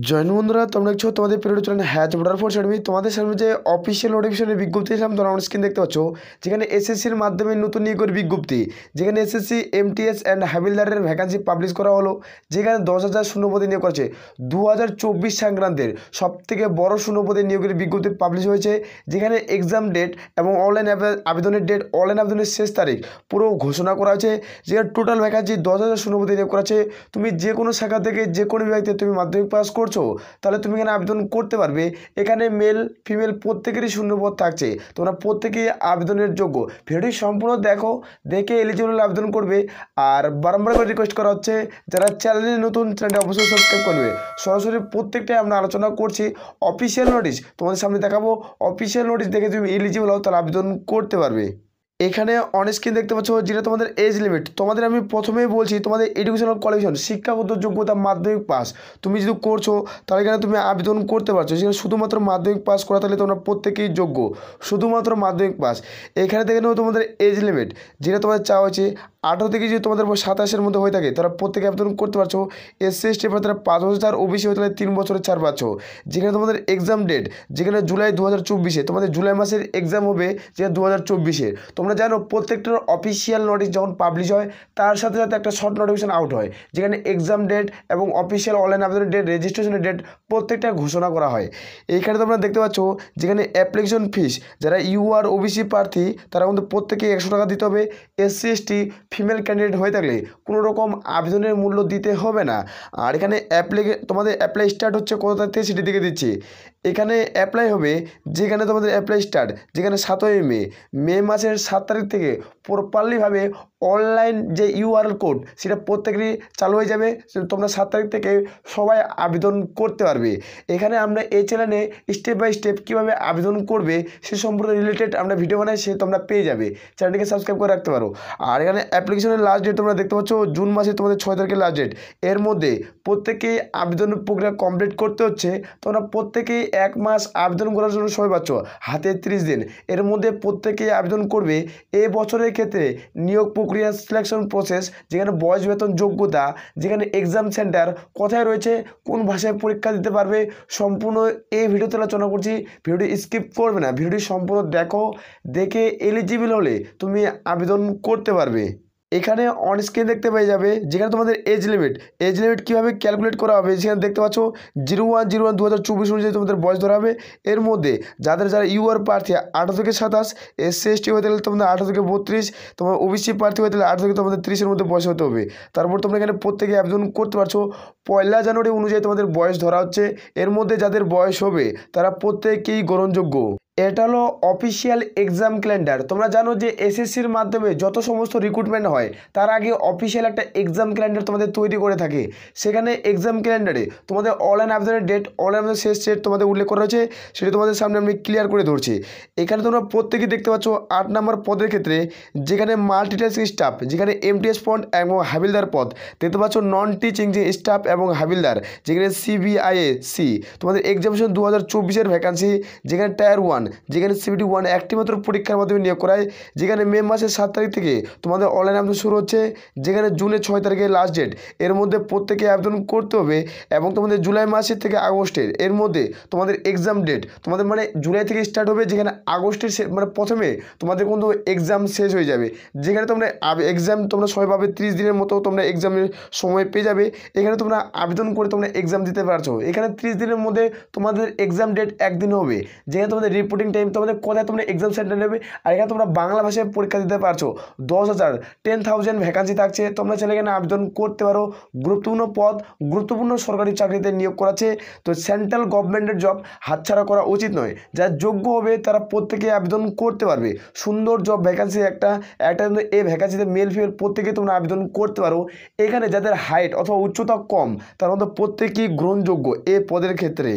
Join বন্ধুরা, তোমরা দেখছো তোমাদের পিরিয়ড চলেন হ্যাচ বর্ডার ফোর্স একাডেমি। তোমাদের সামনে যে অফিসিয়াল নোটিফিকেশনের বিজ্ঞপ্তি দিয়েছিলাম তোমরা আমার স্ক্রিন দেখতে পাচ্ছ, যেখানে এসএসসির মাধ্যমে নতুন নিয়োগের বিজ্ঞপ্তি, যেখানে এসএসসি এমটিএস অ্যান্ড হাবিলদারের ভ্যাকান্সি পাবলিশ করা হলো, যেখানে 10,000 শূন্যপদে নিয়োগ করেছে। 2024 সংক্রান্তের সবথেকে বড় শূন্যপদে নিয়োগের বিজ্ঞপ্তি পাবলিশ হয়েছে, যেখানে এক্সাম ডেট এবং অনলাইন আবেদনের ডেট, অনলাইন আবেদনের শেষ তারিখ পুরো ঘোষণা করা হয়েছে। যেখানে টোটাল ভ্যাকান্সি 10,000 শূন্যপদে নিয়োগ করা আছে। তুমি যে কোনো শাখা থেকে যে কোনো বিভাগ থেকে তুমি মাধ্যমিক পাস করছো তাহলে তুমি এখানে আবেদন করতে পারবে। এখানে মেল ফিমেল প্রত্যেকেরই শূন্যপদ থাকছে, তোমরা প্রত্যেকেই আবেদনের যোগ্য। ভিডিওটি সম্পূর্ণ দেখো, দেখে এলিজিবল আবেদন করবে। আর বারবার করে রিকোয়েস্ট করা হচ্ছে, যারা চ্যানেলে নতুন চ্যানেলটি অবশ্যই সাবস্ক্রাইব করবে। সরাসরি প্রত্যেকটাই আমরা আলোচনা করছি। অফিসিয়াল নোটিশ তোমাদের সামনে দেখাবো, অফিসিয়াল নোটিশ দেখে তুমি এলিজিবল হও তাহলে আবেদন করতে পারবে। এখানে অন স্ক্রিন দেখতে পাচ্ছ যেটা তোমাদের এজ লিমিট। তোমাদের আমি প্রথমেই বলছি, তোমাদের এডুকেশনাল কোয়ালিফিকেশন শিক্ষাগত যোগ্যতা মাধ্যমিক পাস তুমি যদি করছো তাহলে এখানে তুমি আবেদন করতে পারছো। সেখানে শুধুমাত্র মাধ্যমিক পাস করা তাহলে তোমরা প্রত্যেকেই যোগ্য, শুধুমাত্র মাধ্যমিক পাস। এখানে থেকে নেব তোমাদের এজ লিমিট, যেটা তোমাদের চাওয়া হয়েছে 18 থেকে যদি তোমাদের 27-এর মধ্যে হয়ে থাকে তারা প্রত্যেকে আবেদন করতে পারছো। এসসি এসটি তারা 5 বছর, ওবিসি হয়ে তাহলে 3 বছরের ছাড় পাচ্ছ। যেখানে তোমাদের এক্সাম ডেট, যেখানে জুলাই 2024 তোমাদের জুলাই মাসের এক্সাম হবে, যেটা 2024। তোমরা জানো প্রত্যেকটার অফিসিয়াল নোটিশ যখন পাবলিশ হয় তার সাথে সাথে একটা শর্ট নোটিফিকেশন আউট হয়, যেখানে এক্সাম ডেট এবং অফিসিয়াল অনলাইন আবেদনের ডেট, রেজিস্ট্রেশনের ডেট প্রত্যেকটা ঘোষণা করা হয়। এইখানে তোমরা দেখতে পাচ্ছ যেখানে অ্যাপ্লিকেশন ফিস, যারা ইউআর ওবিসি প্রার্থী তারা কিন্তু প্রত্যেকে 100 টাকা দিতে হবে। এসসি এসটি ফিমেল ক্যান্ডিডেট হয়ে থাকলে কোনো রকম আবেদনের মূল্য দিতে হবে না। আর এখানে তোমাদের অ্যাপ্লাই স্টার্ট হচ্ছে কত তারিখ থেকে সেটি দিকে দিচ্ছি। এখানে অ্যাপ্লাই হবে, যেখানে তোমাদের অ্যাপ্লাই স্টার্ট যেখানে 7ই মে মাসের 7 তারিখ থেকে প্রপারলিভাবে অনলাইন যে ইউআরএল কোড সেটা প্রত্যেকেরই চালু হয়ে যাবে। তোমরা 7 তারিখ থেকে সবাই আবেদন করতে পারবে। এখানে আমরা এই চ্যানেলে স্টেপ বাই স্টেপ কীভাবে আবেদন করবে সে সম্পর্কে রিলেটেড আমরা ভিডিও বানাই, সে তোমরা পেয়ে যাবে। চ্যানেলটিকে সাবস্ক্রাইব করে রাখতে পারো। আর এখানে অ্যাপ্লিকেশনের লাস্ট ডেট তোমরা দেখতে পাচ্ছ জুন মাসে তোমাদের 6 তারিখের লাস্ট ডেট। এর মধ্যে প্রত্যেকেই আবেদনের প্রক্রিয়া কমপ্লিট করতে হচ্ছে। তোমরা প্রত্যেকেই 1 মাস আবেদন করার জন্য সময় পাচ্ছ, হাতে 30 দিন। এর মধ্যে প্রত্যেকেই আবেদন করবে। এ বছরের ক্ষেত্রে নিয়োগ প্রক্রিয়া সিলেকশন প্রসেস, যেখানে বয়স, বেতন, যোগ্যতা, যেখানে এক্সাম সেন্টার কোথায় রয়েছে, কোন ভাষায় পরীক্ষা দিতে পারবে, সম্পূর্ণ এই ভিডিওতে আলোচনা করছি। ভিডিওটি স্কিপ করবে না, ভিডিওটি সম্পূর্ণ দেখো, দেখে এলিজিবল হলে তুমি আবেদন করতে পারবে। এখানে অন স্ক্রিন দেখতে পেয়ে যাবে যেখানে তোমাদের এজ লিমিট কীভাবে ক্যালকুলেট করা হবে। সেখানে দেখতে পাচ্ছ 01/01/2024 অনুযায়ী তোমাদের বয়স ধরা হবে। এর মধ্যে যারা ইউআর প্রার্থী 18 থেকে 27, এসসি এসটি হয়ে থাকলে তোমাদের 18 থেকে 32, তোমার ওবিসি প্রার্থী হয়ে থাকলে 18 থেকে তোমাদের 30-এর মধ্যে বয়স হতে হবে। তারপর তোমরা এখানে প্রত্যেকে আবেদন করতে পারছো। 1 জানুয়ারি অনুযায়ী তোমাদের বয়স ধরা হচ্ছে। এর মধ্যে যাদের বয়স হবে তারা প্রত্যেকেই গ্রহণযোগ্য। এটা হলো অফিসিয়াল এক্সাম ক্যালেন্ডার। তোমরা জানো যে এসএসসির মাধ্যমে যত সমস্ত রিক্রুটমেন্ট হয় তার আগে অফিসিয়াল একটা এক্সাম ক্যালেন্ডার তোমাদের তৈরি করে থাকে। সেখানে এক্সাম ক্যালেন্ডারে তোমাদের অনলাইন আবেদনের ডেট, অনলাইন আবেদনের শেষ ডেট তোমাদের উল্লেখ করা হয়েছে, সেটা তোমাদের সামনে আমি ক্লিয়ার করে ধরছি। এখানে তোমরা প্রত্যেকেই দেখতে পাচ্ছ 8 নম্বর পদের ক্ষেত্রে, যেখানে মাল্টিটাস্কিং স্টাফ, যেখানে এমটিএস পদ এবং হাবিলদার পদ দেখতে পাচ্ছ, নন টিচিং যে স্টাফ এবং হাবিলদার, যেখানে সিবিআইএসি তোমাদের এক্সামিনেশন 2024-এর ভ্যাকান্সি, যেখানে টায়ার 1, যেখানে সিবিটি 1 একটি মাত্র পরীক্ষার মাধ্যমে নিয়োগ করায়। যেখানে মে মাসের 7 তারিখ থেকে তোমাদের অনলাইন আবেদন শুরু হচ্ছে, যেখানে জুনের 6 তারিখে লাস্ট ডেট। এর মধ্যে প্রত্যেকে আবেদন করতে হবে। এবং তোমাদের জুলাই মাসের থেকে আগস্টের এর মধ্যে তোমাদের এক্সাম ডেট, তোমাদের মানে জুলাই থেকে স্টার্ট হবে, যেখানে আগস্টের মানে প্রথমে তোমাদের কিন্তু এক্সাম শেষ হয়ে যাবে। যেখানে তোমরা এক্সাম তোমরা সময় পাবে 30 দিনের মতো, তোমরা এক্সামের সময় পেয়ে যাবে। এখানে তোমরা আবেদন করে তোমরা এক্সাম দিতে পারছো। এখানে 30 দিনের মধ্যে তোমাদের এক্সাম ডেট একদিন হবে, যেখানে তোমাদের রিপোর্টিং টাইম তোমাদের কোথায় তোমরা এক্সাম সেন্টার নেবে। আর এখানে তোমরা বাংলা ভাষায় পরীক্ষা দিতে পারছো। 10,000 ভ্যাকান্সি থাকছে, তোমরা ছেলে এখানে আবেদন করতে পারো। গুরুত্বপূর্ণ পদ, গুরুত্বপূর্ণ সরকারি চাকরিতে নিয়োগ করাচ্ছে। তো সেন্ট্রাল গভর্নমেন্টের জব হাতছাড়া করা উচিত নয়। যারা যোগ্য হবে তারা প্রত্যেকে আবেদন করতে পারবে। সুন্দর জব ভ্যাকান্সি একটা এই ভ্যাকান্সিতে মেল ফিমেল প্রত্যেকে তোমরা আবেদন করতে পারো। এখানে যাদের হাইট অথবা উচ্চতা কম তার মধ্যে প্রত্যেকেই গ্রহণযোগ্য এই পদের ক্ষেত্রে।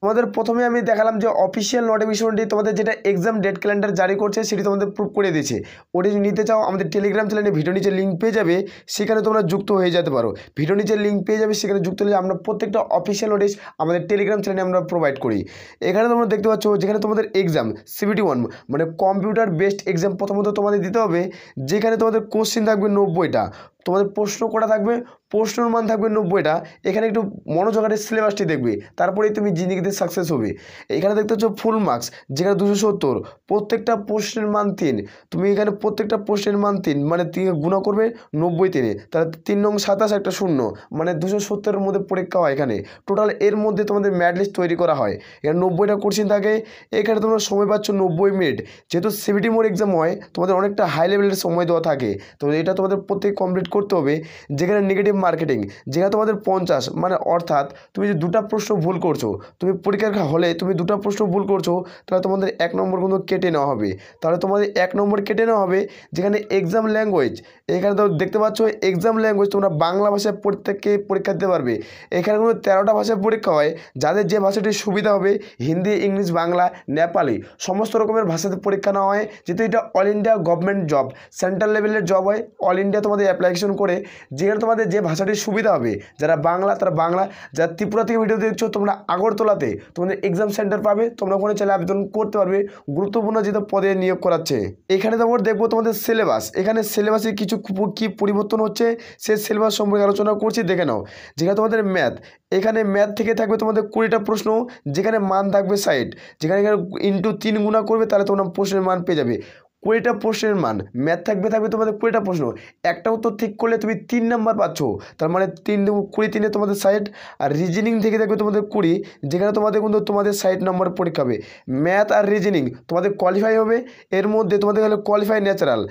তোমাদের প্রথমে আমি দেখালাম যে অফিসিয়াল নোটিফিকেশনটি তোমাদের যেটা এক্সাম ডেট ক্যালেন্ডার জারি করছে সেটি তোমাদের প্রুভ করে দিয়েছে। ওটি নিতে চাও আমাদের টেলিগ্রাম চ্যানেলে ভিডিও নিচে লিঙ্ক পেয়ে যাবে, সেখানে তোমরা যুক্ত হয়ে যেতে পারো। ভিডিও নিচে লিঙ্ক পেয়ে যাবে, সেখানে যুক্ত হলে আমরা প্রত্যেকটা অফিসিয়াল নোটিশ আমাদের টেলিগ্রাম চ্যানেলে আমরা প্রোভাইড করি। এখানে তোমরা দেখতে পাচ্ছ যেখানে তোমাদের এক্সাম সিবিটি 1 মানে কম্পিউটার বেসড এক্সাম প্রথমত তোমাদের দিতে হবে, যেখানে তোমাদের কোশ্চেন থাকবে 90টা, তোমাদের প্রশ্ন করা থাকবে প্রশ্নের মান থাকবে 90টা। এখানে একটু মনোযোগের সিলেবাসটি দেখবে, তারপরেই তুমি জিন্দিগিতে সাকসেস হবে। এখানে দেখতে হচ্ছে ফুল মার্কস, যেখানে 270, প্রত্যেকটা প্রশ্নের মান 3। তুমি এখানে প্রত্যেকটা প্রশ্নের মান 3 মানে গুণা করবে 90 3, তাহলে 3 নং 27 একটা শূন্য, মানে 270-এর মধ্যে পরীক্ষা হয় এখানে। টোটাল এর মধ্যে তোমাদের ম্যাথ লিস্ট তৈরি করা হয়। এখানে 90টা কোশ্চেন থাকে। এখানে তোমরা সময় পাচ্ছ 90 মিনিট। যেহেতু সিবিটি মোড এক্সাম হয়, তোমাদের অনেকটা হাই লেভেলের সময় দেওয়া থাকে, তো এটা তোমাদের প্রত্যেক কমপ্লিট করতে হবে। যেখানে নেগেটিভ মার্কেটিং, যেখানে তোমাদের 50, মানে অর্থাৎ তুমি যে 2টা প্রশ্ন ভুল করছো, তুমি পরীক্ষার হলে তুমি 2টা প্রশ্ন ভুল করছো, তাহলে তোমাদের 1 নম্বর কিন্তু কেটে নেওয়া হবে। তাহলে তোমাদের 1 নম্বর কেটে নেওয়া হবে। যেখানে এক্সাম ল্যাঙ্গুয়েজ, এখানে তো দেখতে পাচ্ছ এক্সাম ল্যাঙ্গুয়েজ তোমরা বাংলা ভাষায় প্রত্যেককে পরীক্ষা দিতে পারবে। এখানে কিন্তু 13টা ভাষায় পরীক্ষা হয়, যাদের যে ভাষাটি সুবিধা হবে, হিন্দি, ইংলিশ, বাংলা, নেপালি, সমস্ত রকমের ভাষাতে পরীক্ষা নেওয়া হয়। যেহেতু এটা all India government job, central লেভেলের জব হয়, অল ইন্ডিয়া তোমাদের অ্যাপ্লিকেশন করে, যেখানে তোমাদের যে ভাষাটির সুবিধা হবে, যারা বাংলা তারা বাংলা, যারা ত্রিপুরা থেকে ভিডিও দেখছো তোমরা আগরতলাতে তোমাদের এক্সাম সেন্টার পাবে, তোমরা ওখানে চাইলে আবেদন করতে পারবে। গুরুত্বপূর্ণ যেটা পদে নিয়োগ করাচ্ছে। এখানে তারপর দেখবো তোমাদের সিলেবাস। এখানে সিলেবাসে কিছু কি পরিবর্তন হচ্ছে সেই সিলেবাস সম্পর্কে আলোচনা করছি, দেখে নাও। যেখানে তোমাদের ম্যাথ, এখানে ম্যাথ থেকে থাকবে তোমাদের 20টা প্রশ্ন, যেখানে মান থাকবে 60। যেখানে ইন্টু 3 গুণা করবে, তাহলে তোমরা প্রশ্নের মান পেয়ে যাবে। 20টা প্রশ্নের মান ম্যাথ থাকবে তোমাদের 20টা প্রশ্ন। একটা উত্তর ঠিক করলে তুমি 3 নাম্বার পাচ্ছ, তার মানে 3 20 3-এ তোমাদের 60। আর রিজনিং থেকে থাকবে তোমাদের 20, যেখানে তোমাদের কিন্তু তোমাদের 60 নম্বর পরীক্ষা হবে। ম্যাথ আর রিজনিং তোমাদের কোয়ালিফাই হবে। এর মধ্যে তোমাদের হলো কোয়ালিফাই ন্যাচারাল।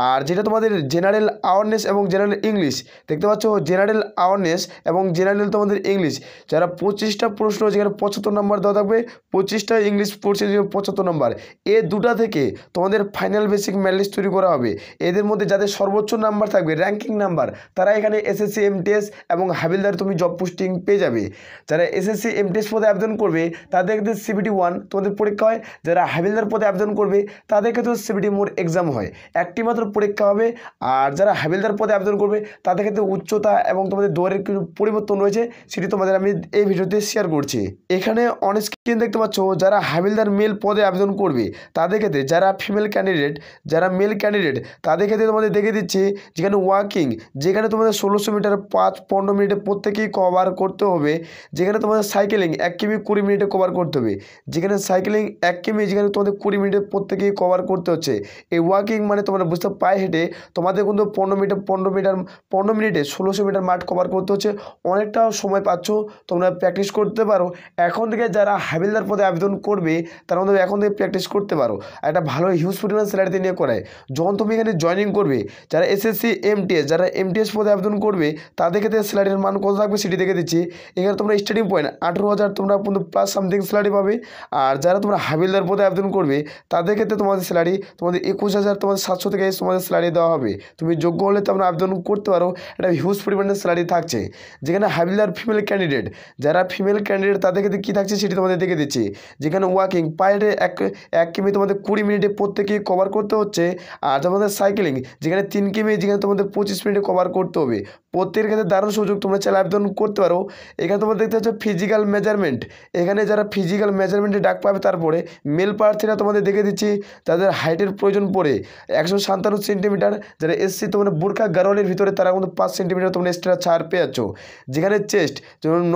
আর যেটা তোমাদের জেনারেল অ্যাওয়ারনেস এবং জেনারেল ইংলিশ, দেখতে পাচ্ছ জেনারেল অ্যাওয়ারনেস এবং জেনারেল তোমাদের ইংলিশ, যারা 25টা প্রশ্ন, যেখানে 75 নম্বর দেওয়া থাকবে, 25টা ইংলিশ পড়ছে 75 নম্বর। এই দুটা থেকে তোমাদের ফাইনাল বেসিক ম্যাথ লিস্ট তৈরি করা হবে। এদের মধ্যে যাদের সর্বোচ্চ নাম্বার থাকবে, র্যাঙ্কিং নাম্বার, তারা এখানে এসএসসি এমটিএস এবং হাবিলদার তুমি জব পোস্টিং পেয়ে যাবে। যারা এসএসসি এমটিএস পদে আবেদন করবে তাদের ক্ষেত্রে সিবিটি 1 তোমাদের পরীক্ষা হয়। যারা হাবিলদার পদে আবেদন করবে তাদের ক্ষেত্রে সিবিটি মোড এক্সাম হয়, একটি মাত্র পরীক্ষা হবে। আর যারা হাবিলদার পদে আবেদন করবে তাদের ক্ষেত্রে উচ্চতা এবং তোমাদের দৌড়ের কিছু পরিবর্তন রয়েছে, সেটি তোমাদের আমি এই ভিডিওতে শেয়ার করছি। এখানে অন স্ক্রিন দেখতে পাচ্ছ যারা হাবিলদার মেল পদে আবেদন করবে তাদের ক্ষেত্রে, যারা ফিমেল ক্যান্ডিডেট, যারা মেল ক্যান্ডিডেট তাদের ক্ষেত্রে তোমাদের দেখে দিচ্ছি। যেখানে ওয়াকিং, যেখানে তোমাদের 1600 মিটার 5-15 মিনিটে প্রত্যেকেই কভার করতে হবে। যেখানে তোমাদের সাইকেলিং 1 কিমি 20 মিনিটে কভার করতে হবে। যেখানে সাইকেলিং 1 কিমি, যেখানে তোমাদের 20 মিনিটে প্রত্যেকেই কভার করতে হচ্ছে। এই ওয়াকিং মানে তোমরা বুঝতে, পায়ে হেঁটে তোমাদের কিন্তু 15 মিনিটে 1600 মিটার মাঠ কভার করতে হচ্ছে। অনেকটা সময় পাচ্ছ, তোমরা প্র্যাকটিস করতে পারো। এখন থেকে যারা হাবিলদার পদে আবেদন করবে তারা মধ্যে এখন থেকে প্র্যাকটিস করতে পারো। একটা ভালো হিউজ পরিমাণ স্যালারিতে নিয়ে করায়। যখন তুমি এখানে জয়েনিং করবে, যারা এসএসসি এমটিএস, যারা এমটিএস পদে আবেদন করবে তাদের ক্ষেত্রে স্যালারির মান কত থাকবে সেটি দেখে দিচ্ছি। এখানে তোমরা স্টার্টিং পয়েন্ট 18,000 তোমরা কিন্তু প্লাস সামথিং স্যালারি পাবে। আর যারা তোমরা হাবিলদার পদে আবেদন করবে তাদের ক্ষেত্রে তোমাদের স্যালারি তোমাদের 21,000 তোমাদের 700 থেকে তোমাদের স্যালারি দেওয়া হবে। তুমি যোগ্য হলে তোমরা আবেদন করতে পারো। একটা হিউজ পরিমাণের স্যালারি থাকছে। যেখানে হাবিলদার ফিমেল ক্যান্ডিডেট, যারা ফিমেল ক্যান্ডিডেট তাদের ক্ষেত্রে কী থাকছে সেটি তোমাদের দেখে দিচ্ছি। যেখানে ওয়াকিং পায়ে 1 কিমি তোমাদের 20 মিনিটে প্রত্যেকেই কভার করতে হচ্ছে। আর তোমাদের সাইকেলিং যেখানে 3 কিমি, যেখানে তোমাদের 25 মিনিটে কভার করতে হবে। প্রত্যেকের ক্ষেত্রে দারুণ সুযোগ, তোমরা চাইলে আবেদন করতে পারো। এখানে তোমরা দেখতে পাচ্ছ ফিজিক্যাল মেজারমেন্ট, এখানে যারা ফিজিক্যাল মেজারমেন্টে ডাক পাবে, তারপরে মেল প্রার্থীরা তোমাদের দেখে দিচ্ছি তাদের হাইটের প্রয়োজন পড়ে 157 সেন্টিমিটার। যারা এসসি তোমাদের বোরখা গারোয়ালের ভিতরে তারা কিন্তু 5 সেন্টিমিটার তোমরা এক্সট্রা ছাড় পেয়ে যাচ্ছ। যেখানে চেস্ট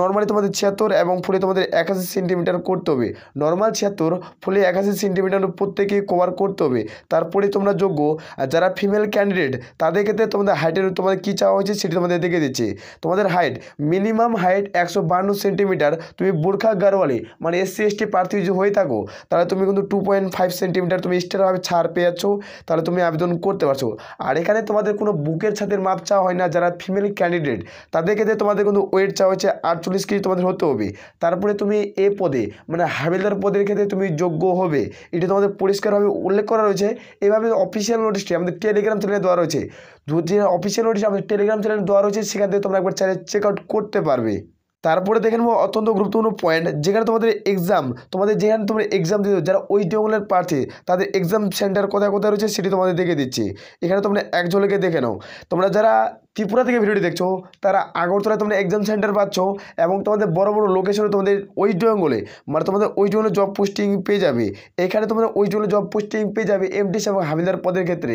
নর্মালি তোমাদের 76 এবং ফুলে তোমাদের 81 সেন্টিমিটার করতে হবে। নর্মাল 76, ফুলে 81 সেন্টিমিটার প্রত্যেকেই কভার করতে হবে। তারপরে তোমরা যোগ্য। আর যারা ফিমেল ক্যান্ডিডেট তাদের ক্ষেত্রে তোমাদের হাইটের তোমাদের কী চাওয়া হয়েছে সেটি তোমাদের দেখে দিচ্ছি। তোমাদের হাইট, মিনিমাম হাইট 152 সেন্টিমিটার। তুমি বোরখা গারোয়ালি মানে এসসি এসটি প্রার্থী যদি হয়ে থাকো তাহলে তুমি কিন্তু 2.5 সেন্টিমিটার তুমি এক্সট্রাভাবে ছাড় পেয়ে যাচ্ছ, তাহলে তুমি আবেদন করতে পারছো। আর এখানে তোমাদের কোনো বুকের ছাদের মাপ চাওয়া হয় না। যারা ফিমেল ক্যান্ডিডেট তাদের ক্ষেত্রে তোমাদের কিন্তু ওয়েট চাওয়া হচ্ছে 48 কেজি তোমাদের হতে হবে। তারপরে তুমি এ পদে মানে হাবিলদার পদের ক্ষেত্রে তুমি যোগ্য হবে, এটি তোমাদের পরিষ্কারভাবে উল্লেখ করা রয়েছে। এভাবে অফিসিয়াল নোটিশটি আমাদের টেলিগ্রাম চ্যানেলে দেওয়া রয়েছে। যে অফিসিয়াল নোটিশ আমাদের টেলিগ্রাম চ্যানেলে দেওয়া রয়েছে, সেখান থেকে তোমরা একবার চ্যানেল চেক আউট করতে পারবে। তারপরে দেখে নেবো অত্যন্ত গুরুত্বপূর্ণ পয়েন্ট, যেখানে তোমাদের এক্সাম, যেখানে তোমরা এক্সাম দিতে যারা ওয়েস্ট বেঙ্গলের প্রার্থী তাদের এক্সাম সেন্টার কোথায় কোথায় রয়েছে সেটি তোমাদের দেখে দিচ্ছি। এখানে তোমরা এক ঝলকে দেখে নাও। তোমরা যারা ত্রিপুরা থেকে ভিডিওটি দেখছো তারা আগরতলায় তোমরা এক্সাম সেন্টার পাচ্ছ এবং তোমাদের বড় বড় লোকেশনে তোমাদের ওয়েস্ট বেঙ্গলে মানে তোমাদের ওয়েস্ট বেঙ্গলে জব পোস্টিং পেয়ে যাবে। এখানে তোমরা ওয়েস্ট বেঙ্গলে জব পোস্টিং পেয়ে যাবে এমটিএস এবং হাবিলদার পদের ক্ষেত্রে।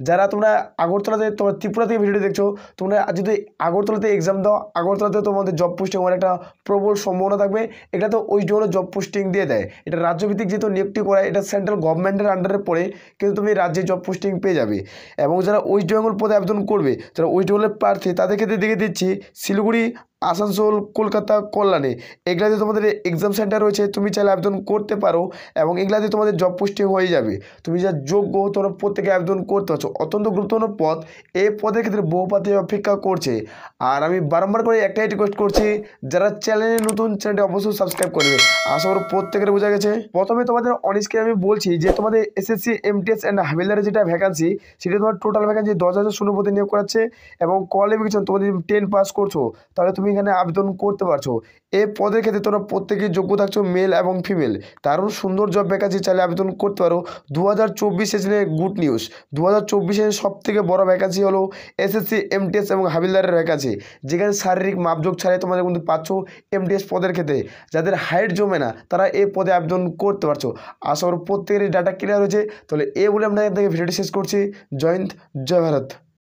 যারা তোমরা আগরতলাতে তোমরা ত্রিপুরা থেকে ভিডিওটি দেখছো, তোমরা যদি আগরতলাতে এক্সাম দাও, আগরতলাতে তোমাদের জব পোস্টিং হওয়ার একটা প্রবল সম্ভাবনা থাকবে। এটা তো ওয়েস্ট বেঙ্গলে জব পোস্টিং দিয়ে দেয়, এটা রাজ্যভিত্তিক যেহেতু নিয়োগটি করায়, এটা সেন্ট্রাল গভর্নমেন্টের আন্ডারে পড়ে, কিন্তু তুমি রাজ্যে জব পোস্টিং পেয়ে যাবে। এবং যারা ওয়েস্ট বেঙ্গল পদে আবেদন করবে, যারা ওয়েস্ট বেঙ্গলের প্রার্থী, তাদের ক্ষেত্রে দেখে দিচ্ছি শিলিগুড়ি, আসানসোল, কলকাতা, কল্যাণে এগুলাতে তোমাদের এক্সাম সেন্টার রয়েছে, তুমি চাইলে আবেদন করতে পারো এবং এগুলাতে তোমাদের জব পোস্টিং হয়ে যাবে। তুমি যা যোগ্য তোমরা প্রত্যেকে আবেদন করতে পারছো। অত্যন্ত গুরুত্বপূর্ণ পদ, এই পদের ক্ষেত্রে বহু প্রার্থী অপেক্ষা করছে। আর আমি বারংবার করে একটাই রিকোয়েস্ট করছি, যারা চ্যানেলে নতুন, চ্যানেলটি অবশ্যই সাবস্ক্রাইব করবে। আশা করি প্রত্যেকের বোঝা গেছে। প্রথমে তোমাদের অনস্ক্রিনে আমি বলছি যে তোমাদের এসএসসি, এমটিএস অ্যান্ড হাবিলদারের যেটা ভ্যাকান্সি, সেটা তোমার টোটাল ভ্যাকান্সি 10,000 শূন্য পদে নিয়োগ করাচ্ছে এবং কোয়ালিফিকেশন তোমাদের 10 পাস করছো তাহলে তুমি এখানে আবেদন করতে পারছো। এই পদের ক্ষেত্রে তোমরা প্রত্যেকেই যোগ্য থাকছো, মেল এবং ফিমেল। দারুণ সুন্দর জব ভ্যাকান্সি, চাইলে আবেদন করতে পারো। 2024 সেশনে গুড নিউজ, 2024 সব থেকে বড় ভ্যাকান্সি হলো এসএসসি, এমটিএস এবং হাবিলদারের ভ্যাকান্সি, যেখানে শারীরিক মাপযোগ ছাড়াই তোমাদের কিন্তু পাচ্ছ এমটিএস পদের ক্ষেত্রে। যাদের হাইট জমে না তারা এই পদে আবেদন করতে পারছো। আশা করি প্রত্যেকেরই ডাটা ক্লিয়ার হয়েছে। তাহলে এই বলে আমরা এখান থেকে ভিডিওটি শেষ করছি। জয় হিন্দ, জয় ভারত।